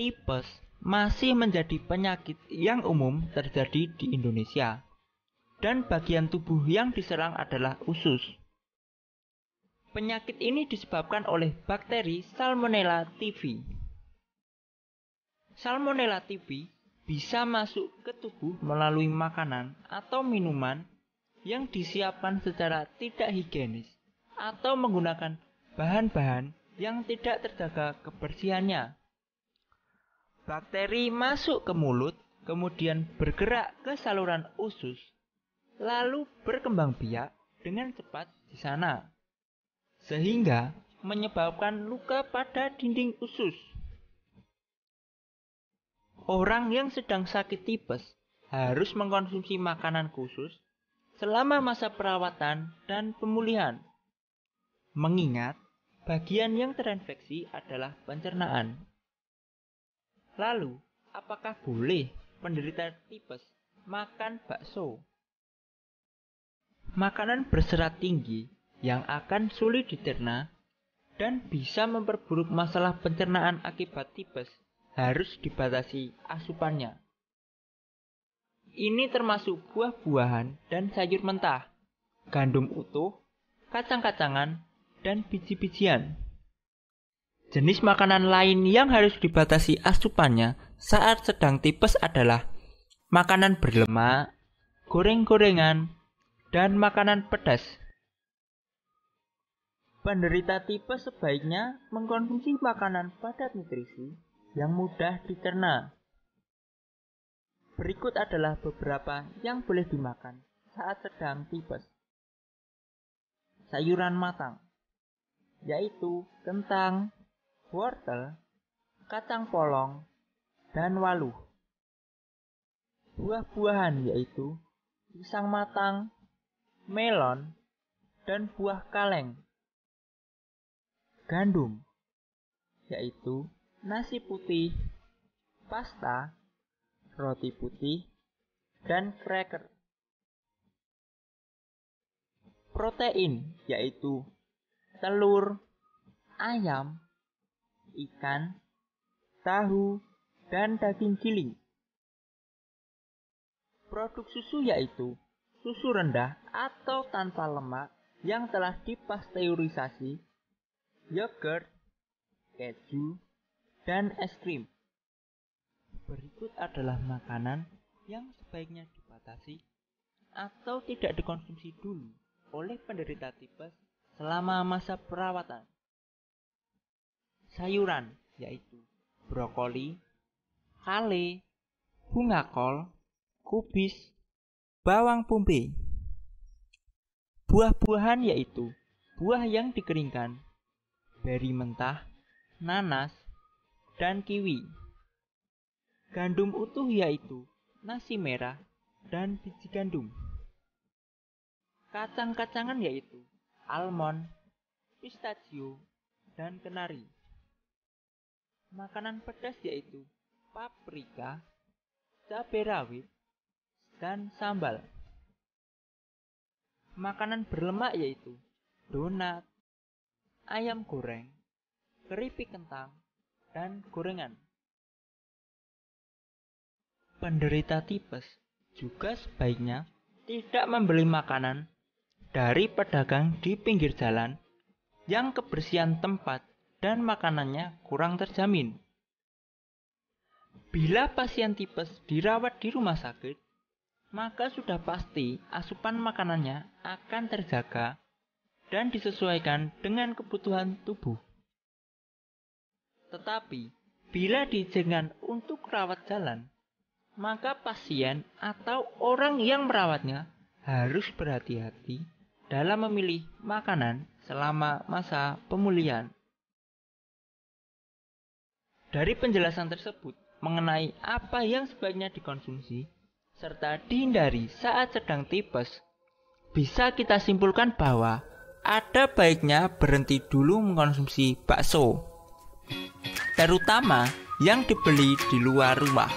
Tipes masih menjadi penyakit yang umum terjadi di Indonesia, dan bagian tubuh yang diserang adalah usus. Penyakit ini disebabkan oleh bakteri Salmonella typhi. Salmonella typhi bisa masuk ke tubuh melalui makanan atau minuman yang disiapkan secara tidak higienis atau menggunakan bahan-bahan yang tidak terjaga kebersihannya. Bakteri masuk ke mulut, kemudian bergerak ke saluran usus, lalu berkembang biak dengan cepat di sana, sehingga menyebabkan luka pada dinding usus. Orang yang sedang sakit tipes harus mengkonsumsi makanan khusus selama masa perawatan dan pemulihan, mengingat bagian yang terinfeksi adalah pencernaan. Lalu, apakah boleh penderita tipes makan bakso? Makanan berserat tinggi yang akan sulit dicerna dan bisa memperburuk masalah pencernaan akibat tipes harus dibatasi asupannya. Ini termasuk buah-buahan dan sayur mentah, gandum utuh, kacang-kacangan, dan biji-bijian. Jenis makanan lain yang harus dibatasi asupannya saat sedang tipes adalah makanan berlemak, goreng-gorengan, dan makanan pedas. Penderita tipes sebaiknya mengkonsumsi makanan padat nutrisi yang mudah dicerna. Berikut adalah beberapa yang boleh dimakan saat sedang tipes. Sayuran matang, yaitu kentang, wortel, kacang polong, dan waluh. Buah-buahan yaitu pisang matang, melon, dan buah kaleng. Gandum, yaitu nasi putih, pasta, roti putih, dan cracker. Protein, yaitu telur, ayam, ikan, tahu, dan daging giling. Produk susu yaitu susu rendah atau tanpa lemak yang telah dipasteurisasi, yogurt, keju, dan es krim. Berikut adalah makanan yang sebaiknya dibatasi atau tidak dikonsumsi dulu oleh penderita tipes selama masa perawatan. Sayuran yaitu brokoli, kale, bunga kol, kubis, bawang putih. Buah-buahan yaitu buah yang dikeringkan, beri mentah, nanas, dan kiwi. Gandum utuh yaitu nasi merah dan biji gandum. Kacang-kacangan yaitu almond, pistachio, dan kenari. Makanan pedas yaitu paprika, cabai rawit, dan sambal. Makanan berlemak yaitu donat, ayam goreng, keripik kentang, dan gorengan. Penderita tipes juga sebaiknya tidak membeli makanan dari pedagang di pinggir jalan yang kebersihan tempat dan makanannya kurang terjamin. Bila pasien tipes dirawat di rumah sakit, maka sudah pasti asupan makanannya akan terjaga dan disesuaikan dengan kebutuhan tubuh. Tetapi, bila diizinkan untuk rawat jalan, maka pasien atau orang yang merawatnya harus berhati-hati dalam memilih makanan selama masa pemulihan. Dari penjelasan tersebut mengenai apa yang sebaiknya dikonsumsi serta dihindari saat sedang tipes, bisa kita simpulkan bahwa ada baiknya berhenti dulu mengkonsumsi bakso, terutama yang dibeli di luar rumah.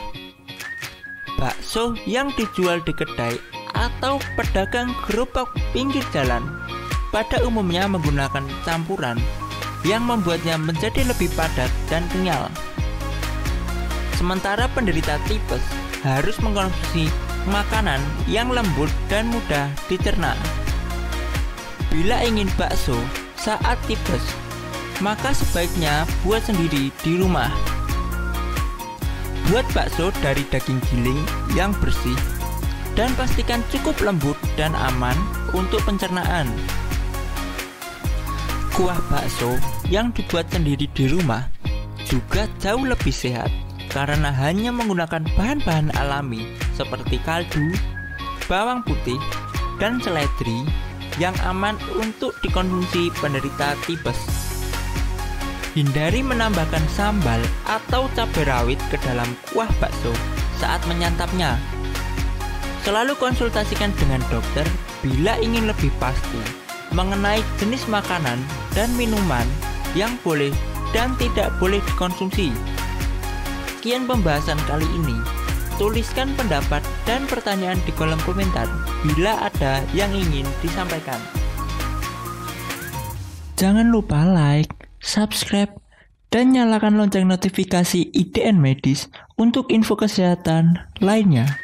Bakso yang dijual di kedai atau pedagang gerobak pinggir jalan pada umumnya menggunakan campuran yang membuatnya menjadi lebih padat dan kenyal. Sementara penderita tipes harus mengkonsumsi makanan yang lembut dan mudah dicerna. Bila ingin bakso saat tipes, maka sebaiknya buat sendiri di rumah. Buat bakso dari daging giling yang bersih dan pastikan cukup lembut dan aman untuk pencernaan. Kuah bakso yang dibuat sendiri di rumah juga jauh lebih sehat karena hanya menggunakan bahan-bahan alami seperti kaldu, bawang putih, dan seledri yang aman untuk dikonsumsi penderita tipes. Hindari menambahkan sambal atau cabai rawit ke dalam kuah bakso saat menyantapnya. Selalu konsultasikan dengan dokter bila ingin lebih pasti mengenai jenis makanan dan minuman yang boleh dan tidak boleh dikonsumsi. Sekian pembahasan kali ini. Tuliskan pendapat dan pertanyaan di kolom komentar bila ada yang ingin disampaikan. Jangan lupa like, subscribe, dan nyalakan lonceng notifikasi IDN Medis untuk info kesehatan lainnya.